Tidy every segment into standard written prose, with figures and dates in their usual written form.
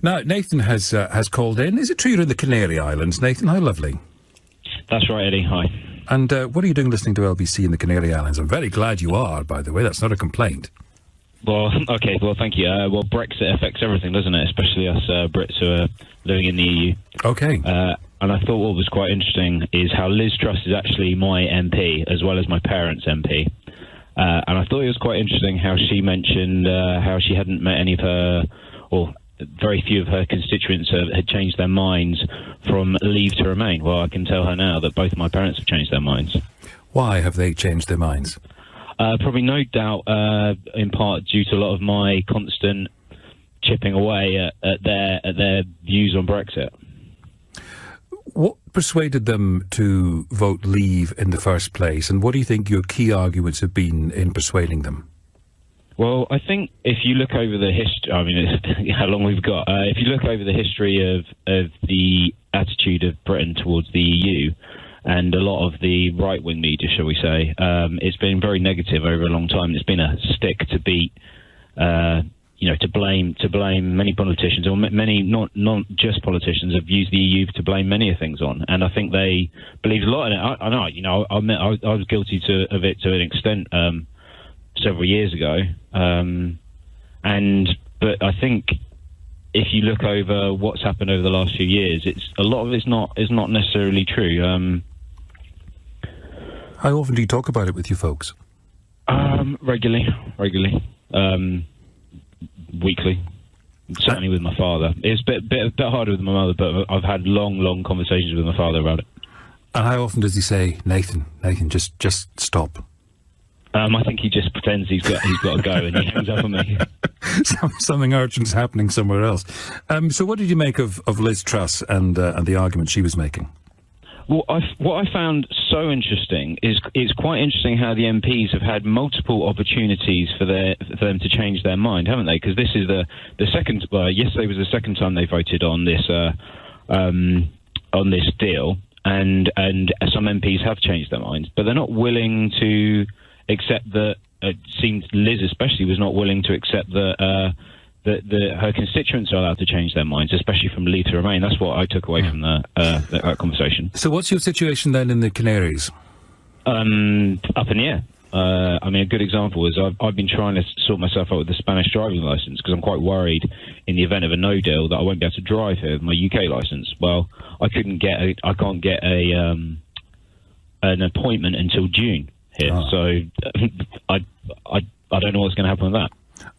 Now, Nathan has called in. Is it true you're in the Canary Islands, Nathan? How lovely. That's right, Eddie. Hi. And what are you doing listening to LBC in the Canary Islands? I'm very glad you are, by the way. That's not a complaint. Well, okay. Well, thank you. Well, Brexit affects everything, doesn't it? Especially us Brits who are living in the EU. Okay. And I thought what was quite interesting is how Liz Truss is actually my MP, as well as my parents' MP. And I thought it was quite interesting how she mentioned how she hadn't met any of her, or very few of her constituents had changed their minds from Leave to Remain. Well, I can tell her now that both of my parents have changed their minds. Why have they changed their minds? Probably no doubt in part due to a lot of my constant chipping away at their views on Brexit. What persuaded them to vote Leave in the first place, and what do you think your key arguments have been in persuading them? Well, I think if you look over the history, I mean, it's how long we've got. If you look over the history of the attitude of Britain towards the EU, and a lot of the right-wing media, shall we say, it's been very negative over a long time. It's been a stick to beat, to blame many politicians, or many not just politicians, have used the EU to blame many things on. And I think they believe a lot in it. I know, I admit I was guilty of it to an extent several years ago. But I think if you look over what's happened over the last few years, a lot of it's not necessarily true. How often do you talk about it with your folks? Regularly, weekly. Certainly with my father. It's a bit harder with my mother, but I've had long conversations with my father about it. And how often does he say, Nathan, just stop? I think he just pretends he's got to go, and he hangs up on me. Something urgent's happening somewhere else. So what did you make of Liz Truss and the argument she was making? Well, what I found so interesting is it's quite interesting how the MPs have had multiple opportunities for them to change their mind, haven't they? Because this is the second. Yesterday was the second time they voted on this deal, and some MPs have changed their minds, but they're not willing to accept that. It seems Liz especially was not willing to accept that her constituents are allowed to change their minds, especially from Leave to Remain. That's what I took away from that conversation. So what's your situation then in the Canaries? Up in the air. I mean, a good example is I've been trying to sort myself out with the Spanish driving licence because I'm quite worried in the event of a no deal that I won't be able to drive here with my UK licence. Well, I can't get an appointment until June here, so I don't know what's going to happen with that.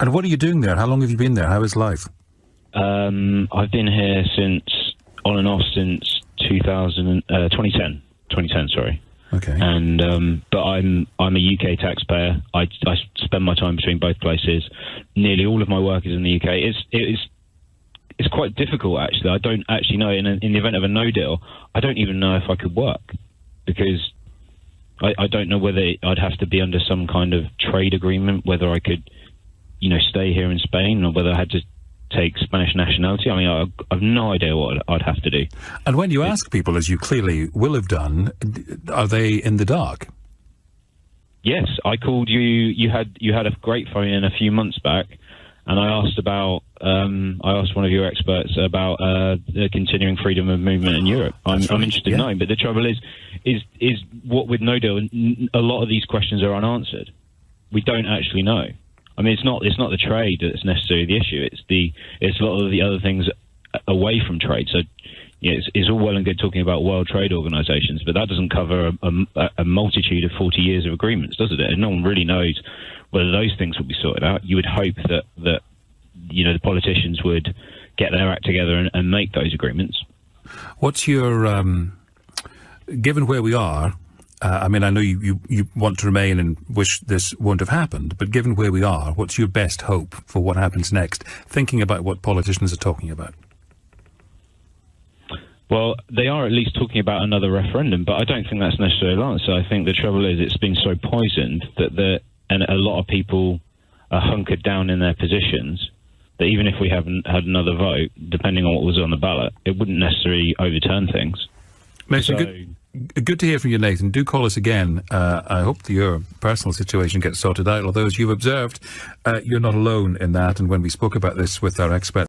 And what are you doing there? How long have you been there? How is life? I've been here on and off since 2010. 2010, sorry. Okay. And but I'm a UK taxpayer. I spend my time between both places. Nearly all of my work is in the UK. It's quite difficult, actually. I don't actually know. In the event of a no deal, I don't even know if I could work, because I don't know whether I'd have to be under some kind of trade agreement, whether I could, stay here in Spain, or whether I had to take Spanish nationality. I mean, I've no idea what I'd have to do. And when you ask people, as you clearly will have done, are they in the dark? Yes, I called you. You had a great phone in a few months back, and I asked one of your experts about the continuing freedom of movement in Europe. I'm interested in knowing, but the trouble is what with no deal, a lot of these questions are unanswered. We don't actually know. I mean, it's not the trade that's necessarily the issue. It's a lot of the other things away from trade. So, it's all well and good talking about World Trade Organizations, but that doesn't cover a multitude of 40 years of agreements, does it? And no one really knows whether those things will be sorted out. You would hope that the politicians would get their act together and make those agreements. What's your given where we are? I mean, I know you want to remain and wish this won't have happened, but given where we are, what's your best hope for what happens next, thinking about what politicians are talking about? Well, they are at least talking about another referendum, but I don't think that's necessarily the answer. I think the trouble is it's been so poisoned that and a lot of people are hunkered down in their positions that even if we haven't had another vote, depending on what was on the ballot, it wouldn't necessarily overturn things. Nathan, good to hear from you, Nathan. Do call us again. I hope that your personal situation gets sorted out, although, as you've observed, you're not alone in that. And when we spoke about this with our expert